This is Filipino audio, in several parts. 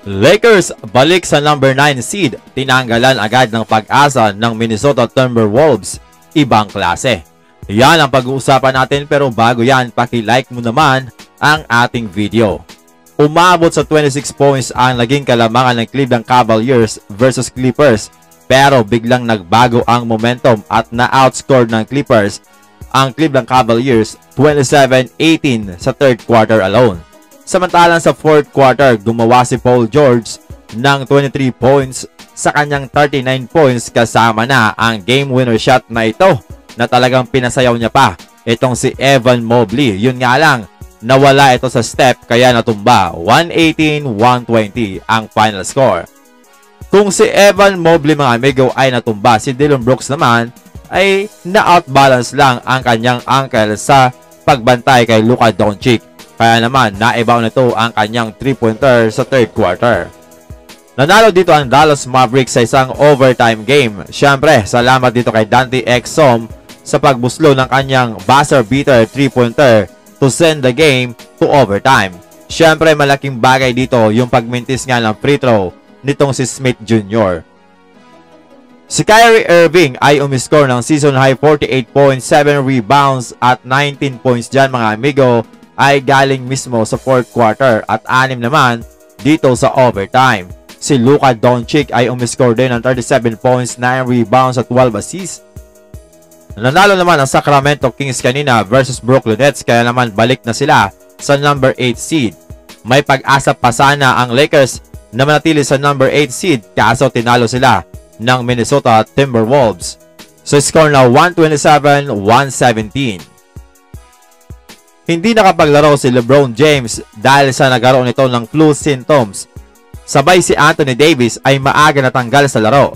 Lakers balik sa number 9 seed, tinanggalan agad ng pag-asa ng Minnesota Timberwolves. Ibang klase. Yan ang pag-uusapan natin, pero bago yan, paki-like mo naman ang ating video. Umabot sa 26 points ang naging kalamangan ng Cleveland Cavaliers versus Clippers, pero biglang nagbago ang momentum at na-outscore ng Clippers ang Cleveland Cavaliers 27-18 sa third quarter alone. Samantalang sa fourth quarter, gumawa si Paul George ng 23 points sa kanyang 39 points kasama na ang game winner shot na ito na talagang pinasayaw niya pa itong si Evan Mobley. Yun nga lang, nawala ito sa step kaya natumba. 118-120 ang final score. Kung si Evan Mobley mga amigo ay natumba, si Dillon Brooks naman ay na-outbalance lang ang kanyang ankle sa pagbantay kay Luka Doncic. Kaya naman, naibaw nito ang kanyang 3-pointer sa third quarter. Nanalo dito ang Dallas Mavericks sa isang overtime game. Siyempre, salamat dito kay Dante Exum sa pagbuslo ng kanyang buzzer beater 3-pointer to send the game to overtime. Siyempre, malaking bagay dito yung pagmintis nga ng free throw nitong si Smith Jr. Si Kyrie Irving ay umiscore ng season high 48 points, 7 rebounds at 19 points dyan mga amigo ay galing mismo sa fourth quarter at 6 naman dito sa overtime. Si Luka Doncic ay umiscore din ng 37 points, 9 rebounds at 12 assists. Nanalo naman ang Sacramento Kings kanina versus Brooklyn Nets, kaya naman balik na sila sa number 8 seed. May pag-asa pa sana ang Lakers na manatili sa number 8 seed kaso tinalo sila ng Minnesota Timberwolves. So score na 127-117. Hindi nakapaglaro si LeBron James dahil sa nagkaroon nito ng flu symptoms. Sabay si Anthony Davis ay maaga natanggal sa laro.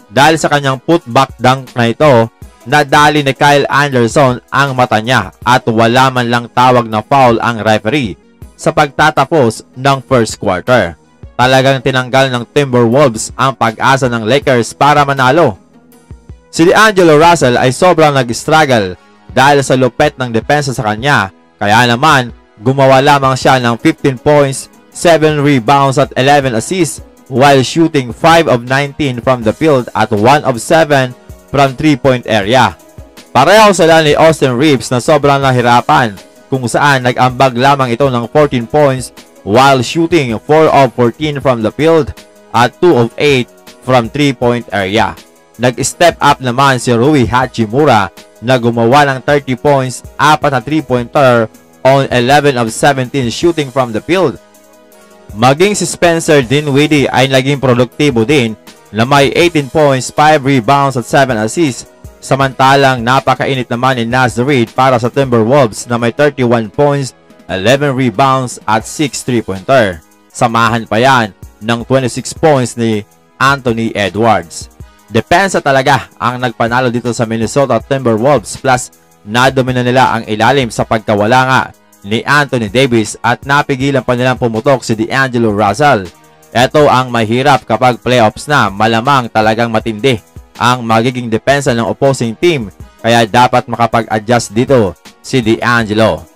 Dahil sa kanyang putback dunk na ito, nadali ni Kyle Anderson ang mata niya at wala man lang tawag na foul ang referee sa pagtatapos ng first quarter. Talagang tinanggal ng Timberwolves ang pag-asa ng Lakers para manalo. Si D'Angelo Russell ay sobrang nag-struggle dahil sa lupet ng depensa sa kanya. Kaya naman, gumawa lamang siya ng 15 points, 7 rebounds at 11 assists while shooting 5 of 19 from the field at 1 of 7 from 3-point area. Pareho sila ni Austin Reeves na sobrang nahirapan kung saan nag-ambag lamang ito ng 14 points while shooting 4 of 14 from the field at 2 of 8 from 3-point area. Nag-step up naman si Rui Hachimura na gumawa ng 30 points, 4 na 3-pointer on 11 of 17 shooting from the field. Maging si Spencer Dinwiddie ay naging produktibo din na may 18 points, 5 rebounds at 7 assists. Samantalang napakainit naman ni Naz Reid para sa Timberwolves na may 31 points, 11 rebounds at 6 3-pointer. Samahan pa yan ng 26 points ni Anthony Edwards. Depensa talaga ang nagpanalo dito sa Minnesota Timberwolves, plus nadomina nila ang ilalim sa pagkawala nga ni Anthony Davis at napigilan pa nilang pumutok si D'Angelo Russell. Ito ang mahirap kapag playoffs na, malamang talagang matindi ang magiging depensa ng opposing team kaya dapat makapag-adjust dito si D'Angelo.